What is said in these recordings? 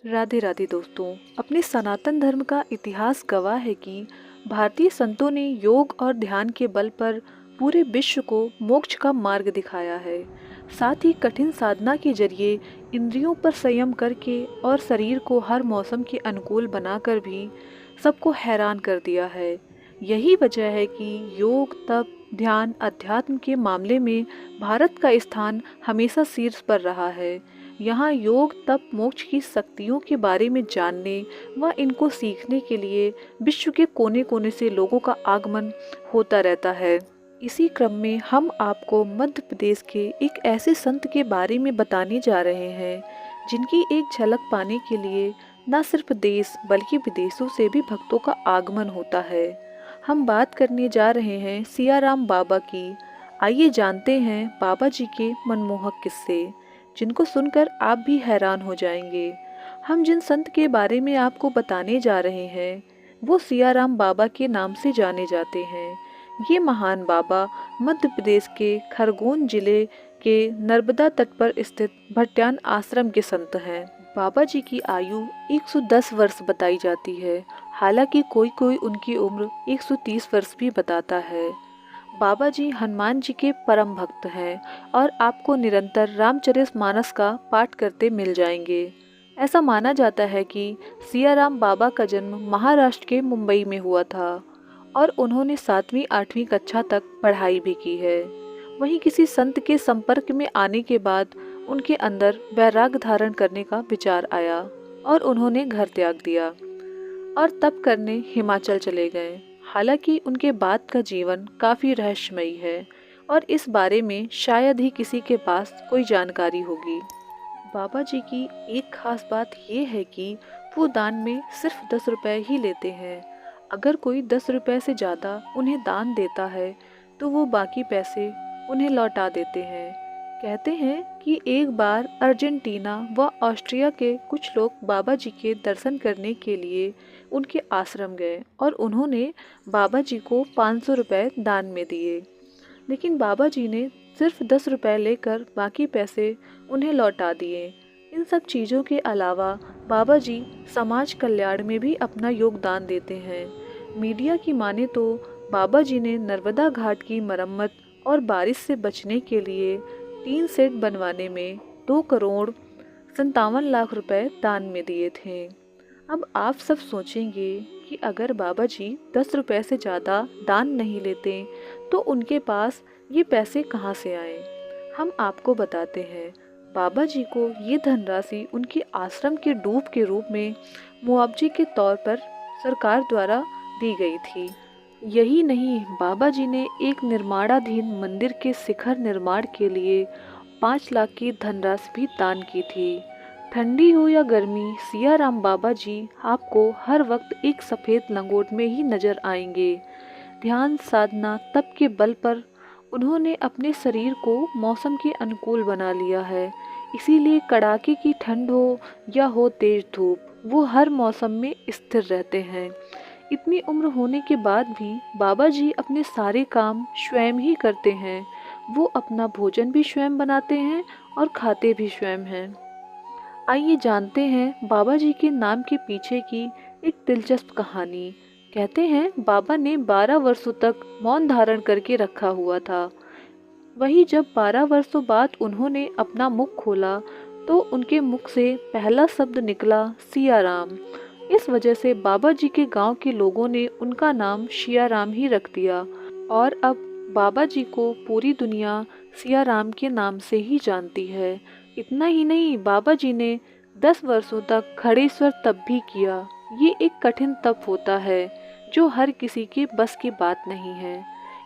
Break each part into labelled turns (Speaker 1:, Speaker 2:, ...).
Speaker 1: राधे राधे दोस्तों। अपने सनातन धर्म का इतिहास गवाह है कि भारतीय संतों ने योग और ध्यान के बल पर पूरे विश्व को मोक्ष का मार्ग दिखाया है। साथ ही कठिन साधना के जरिए इंद्रियों पर संयम करके और शरीर को हर मौसम के अनुकूल बनाकर भी सबको हैरान कर दिया है। यही वजह है कि योग, तप, ध्यान, अध्यात्म के मामले में भारत का स्थान हमेशा शीर्ष पर रहा है। यहाँ योग, तप, मोक्ष की शक्तियों के बारे में जानने व इनको सीखने के लिए विश्व के कोने कोने से लोगों का आगमन होता रहता है। इसी क्रम में हम आपको मध्य प्रदेश के एक ऐसे संत के बारे में बताने जा रहे हैं जिनकी एक झलक पाने के लिए न सिर्फ देश बल्कि विदेशों से भी भक्तों का आगमन होता है। हम बात करने जा रहे हैं सियाराम बाबा की। आइए जानते हैं बाबा जी के मनमोहक किस्से, जिनको सुनकर आप भी हैरान हो जाएंगे। हम जिन संत के बारे में आपको बताने जा रहे हैं वो सियाराम बाबा के नाम से जाने जाते हैं। ये महान बाबा मध्य प्रदेश के खरगोन जिले के नर्मदा तट पर स्थित भट्यान आश्रम के संत हैं। बाबा जी की आयु 110 वर्ष बताई जाती है। हालांकि कोई कोई उनकी उम्र 130 वर्ष भी बताता है। बाबा जी हनुमान जी के परम भक्त हैं और आपको निरंतर रामचरितमानस का पाठ करते मिल जाएंगे। ऐसा माना जाता है कि सियाराम बाबा का जन्म महाराष्ट्र के मुंबई में हुआ था और उन्होंने 7वीं 8वीं कक्षा तक पढ़ाई भी की है। वहीं किसी संत के संपर्क में आने के बाद उनके अंदर वैराग्य धारण करने का विचार आया और उन्होंने घर त्याग दिया और तप करने हिमाचल चले गए। हालांकि उनके बाद का जीवन काफ़ी रहस्यमयी है और इस बारे में शायद ही किसी के पास कोई जानकारी होगी। बाबा जी की एक खास बात ये है कि वो दान में सिर्फ 10 रुपए ही लेते हैं। अगर कोई 10 रुपए से ज़्यादा उन्हें दान देता है तो वो बाकी पैसे उन्हें लौटा देते हैं। कहते हैं कि एक बार अर्जेंटीना व ऑस्ट्रिया के कुछ लोग बाबा जी के दर्शन करने के लिए उनके आश्रम गए और उन्होंने बाबा जी को 500 रुपये दान में दिए। लेकिन बाबा जी ने सिर्फ 10 रुपये लेकर बाकी पैसे उन्हें लौटा दिए। इन सब चीज़ों के अलावा बाबा जी समाज कल्याण में भी अपना योगदान देते हैं। मीडिया की माने तो बाबा जी ने नर्मदा घाट की मरम्मत और बारिश से बचने के लिए 3 सेट बनवाने में 2 करोड़ 57 लाख रुपए दान में दिए थे। अब आप सब सोचेंगे कि अगर बाबा जी 10 रुपए से ज़्यादा दान नहीं लेते तो उनके पास ये पैसे कहाँ से आए। हम आपको बताते हैं। बाबा जी को ये धनराशि उनके आश्रम के डूब के रूप में मुआवजे के तौर पर सरकार द्वारा दी गई थी। यही नहीं, बाबा जी ने एक निर्माणाधीन मंदिर के शिखर निर्माण के लिए 5 लाख की धनराशि भी दान की थी। ठंडी हो या गर्मी, सियाराम बाबा जी आपको हर वक्त एक सफ़ेद लंगोट में ही नजर आएंगे। ध्यान, साधना, तप के बल पर उन्होंने अपने शरीर को मौसम के अनुकूल बना लिया है। इसीलिए कड़ाके की ठंड हो या हो तेज धूप, वो हर मौसम में स्थिर रहते हैं। इतनी उम्र होने के बाद भी बाबा जी अपने सारे काम स्वयं ही करते हैं। वो अपना भोजन भी स्वयं बनाते हैं और खाते भी स्वयं हैं। आइए जानते हैं बाबा जी के नाम के पीछे की एक दिलचस्प कहानी। कहते हैं बाबा ने 12 वर्षों तक मौन धारण करके रखा हुआ था। वही जब 12 वर्षों बाद उन्होंने अपना मुख खोला तो उनके मुख से पहला शब्द निकला सियाराम। इस वजह से बाबा जी के गांव के लोगों ने उनका नाम सियाराम ही रख दिया और अब बाबा जी को पूरी दुनिया सियाराम के नाम से ही जानती है। इतना ही नहीं, बाबा जी ने 10 वर्षों तक खड़ेश्वर तप भी किया। ये एक कठिन तप होता है जो हर किसी के बस की बात नहीं है।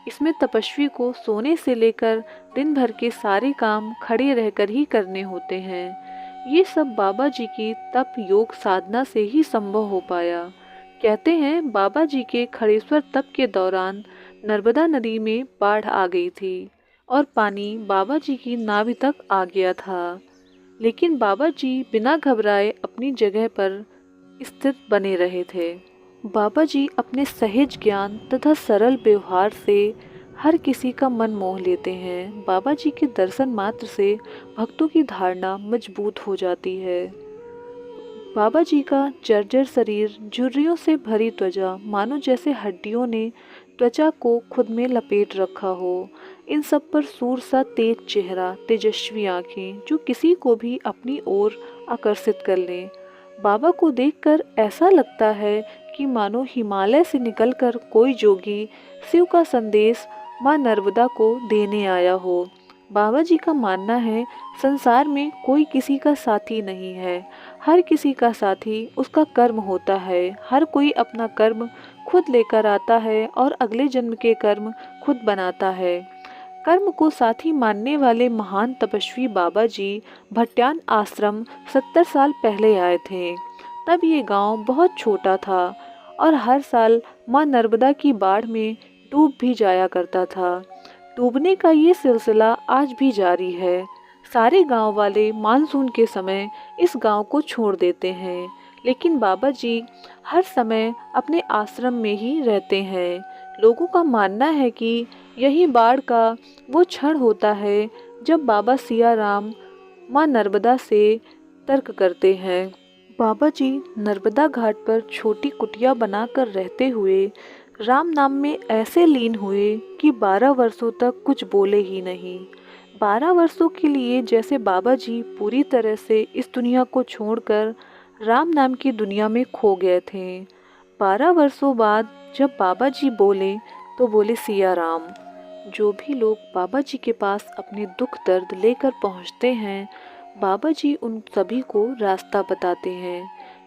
Speaker 1: इसमें तपस्वी को सोने से लेकर दिन भर के सारे काम खड़े रहकर ही करने होते हैं। ये सब बाबा जी की तप योग साधना से ही संभव हो पाया। कहते हैं बाबा जी के खड़ेश्वर तप के दौरान नर्मदा नदी में बाढ़ आ गई थी और पानी बाबा जी की नाभि तक आ गया था। लेकिन बाबा जी बिना घबराए अपनी जगह पर स्थित बने रहे थे। बाबा जी अपने सहज ज्ञान तथा सरल व्यवहार से हर किसी का मन मोह लेते हैं। बाबा जी के दर्शन मात्र से भक्तों की धारणा मजबूत हो जाती है। बाबा जी का जर्जर शरीर, झुर्रियों से भरी त्वचा, मानो जैसे हड्डियों ने त्वचा को खुद में लपेट रखा हो। इन सब पर सूर सा तेज चेहरा, तेजस्वी आंखें जो किसी को भी अपनी ओर आकर्षित कर लें। बाबा को देखकर ऐसा लगता है कि मानो हिमालय से निकलकर कोई जोगी शिव का संदेश माँ नर्मदा को देने आया हो। बाबा जी का मानना है संसार में कोई किसी का साथी नहीं है, हर किसी का साथी उसका कर्म होता है। हर कोई अपना कर्म खुद लेकर आता है और अगले जन्म के कर्म खुद बनाता है। कर्म को साथी मानने वाले महान तपस्वी बाबा जी भट्टान आश्रम 70 साल पहले आए थे। तब ये गांव बहुत छोटा था और हर साल माँ नर्मदा की बाढ़ में डूब भी जाया करता था। डूबने का ये सिलसिला आज भी जारी है। सारे गांव वाले मानसून के समय इस गांव को छोड़ देते हैं, लेकिन बाबा जी हर समय अपने आश्रम में ही रहते हैं। लोगों का मानना है कि यही बाढ़ का वो क्षण होता है जब बाबा सिया राम माँ नर्मदा से तर्क करते हैं। बाबा जी नर्मदा घाट पर छोटी कुटिया बनाकर रहते हुए राम नाम में ऐसे लीन हुए कि 12 वर्षों तक कुछ बोले ही नहीं। 12 वर्षों के लिए जैसे बाबा जी पूरी तरह से इस दुनिया को छोड़कर राम नाम की दुनिया में खो गए थे। 12 वर्षों बाद जब बाबा जी बोले तो बोले सिया राम। जो भी लोग बाबा जी के पास अपने दुख दर्द लेकर पहुंचते हैं, बाबा जी उन सभी को रास्ता बताते हैं।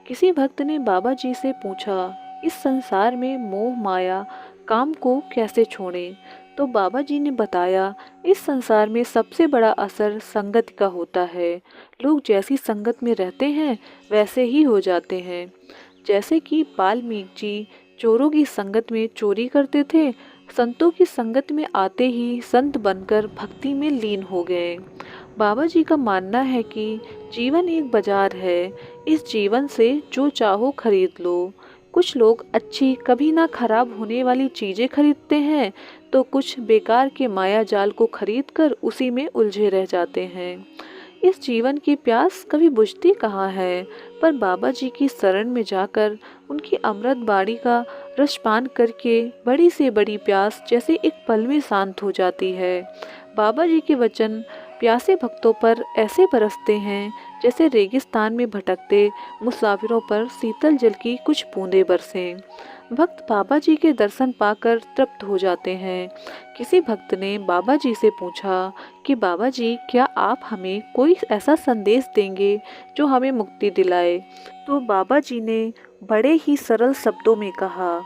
Speaker 1: किसी भक्त ने बाबा जी से पूछा, इस संसार में मोह माया काम को कैसे छोड़ें? तो बाबा जी ने बताया, इस संसार में सबसे बड़ा असर संगत का होता है। लोग जैसी संगत में रहते हैं वैसे ही हो जाते हैं। जैसे कि वाल्मीकि जी चोरों की संगत में चोरी करते थे, संतों की संगत में आते ही संत बनकर भक्ति में लीन हो गए। बाबा जी का मानना है कि जीवन एक बाजार है, इस जीवन से जो चाहो खरीद लो। कुछ लोग अच्छी कभी ना खराब होने वाली चीज़ें खरीदते हैं, तो कुछ बेकार के माया जाल को खरीदकर उसी में उलझे रह जाते हैं। इस जीवन की प्यास कभी बुझती कहाँ है, पर बाबा जी की शरण में जाकर उनकी अमृत बाणी का रसपान करके बड़ी से बड़ी प्यास जैसे एक पल में शांत हो जाती है। बाबा जी के वचन प्यासे भक्तों पर ऐसे बरसते हैं जैसे रेगिस्तान में भटकते मुसाफिरों पर शीतल जल की कुछ बूंदें बरसें। भक्त बाबा जी के दर्शन पाकर तृप्त हो जाते हैं। किसी भक्त ने बाबा जी से पूछा कि बाबा जी, क्या आप हमें कोई ऐसा संदेश देंगे जो हमें मुक्ति दिलाए? तो बाबा जी ने बड़े ही सरल शब्दों में कहा,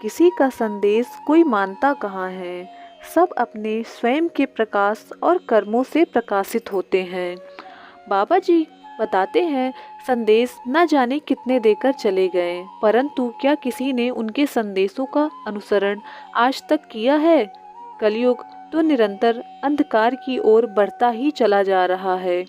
Speaker 1: किसी का संदेश कोई मानता कहाँ है, सब अपने स्वयं के प्रकाश और कर्मों से प्रकाशित होते हैं। बाबा जी बताते हैं, संदेश न जाने कितने देकर चले गए, परंतु क्या किसी ने उनके संदेशों का अनुसरण आज तक किया है? कलयुग तो निरंतर अंधकार की ओर बढ़ता ही चला जा रहा है।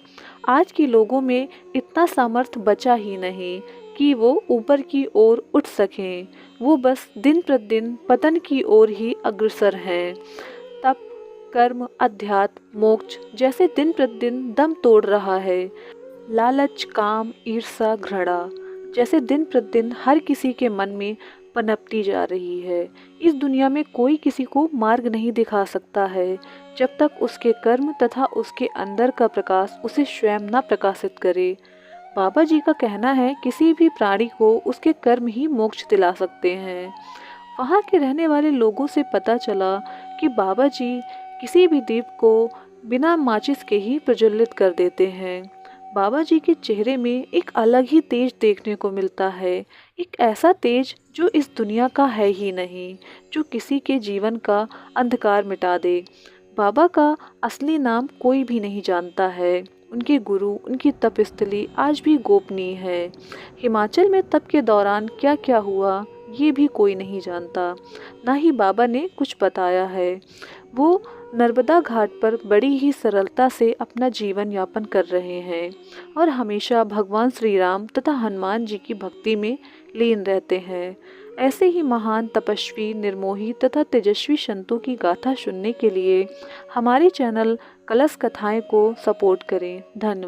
Speaker 1: आज के लोगों में इतना सामर्थ्य बचा ही नहीं कि वो ऊपर की ओर उठ सकें। वो बस दिन प्रतिदिन पतन की ओर ही अग्रसर हैं। तप, कर्म, अध्यात्म, मोक्ष जैसे दिन प्रतिदिन दम तोड़ रहा है। लालच, काम, ईर्ष्या, घृणा जैसे दिन प्रतिदिन हर किसी के मन में पनपती जा रही है। इस दुनिया में कोई किसी को मार्ग नहीं दिखा सकता है जब तक उसके कर्म तथा उसके अंदर का प्रकाश उसे स्वयं न प्रकाशित करे। बाबा जी का कहना है, किसी भी प्राणी को उसके कर्म ही मोक्ष दिला सकते हैं। वहाँ के रहने वाले लोगों से पता चला कि बाबा जी किसी भी दीप को बिना माचिस के ही प्रज्वलित कर देते हैं। बाबा जी के चेहरे में एक अलग ही तेज देखने को मिलता है, एक ऐसा तेज जो इस दुनिया का है ही नहीं, जो किसी के जीवन का अंधकार मिटा दे। बाबा का असली नाम कोई भी नहीं जानता है। उनके गुरु, उनकी तपस्थली आज भी गोपनीय है। हिमाचल में तप के दौरान क्या क्या हुआ ये भी कोई नहीं जानता, ना ही बाबा ने कुछ बताया है। वो नर्मदा घाट पर बड़ी ही सरलता से अपना जीवन यापन कर रहे हैं और हमेशा भगवान श्री राम तथा हनुमान जी की भक्ति में लीन रहते हैं। ऐसे ही महान तपस्वी, निर्मोही तथा तेजस्वी संतों की गाथा सुनने के लिए हमारे चैनल कलश कथाएं को सपोर्ट करें। धन्यवाद।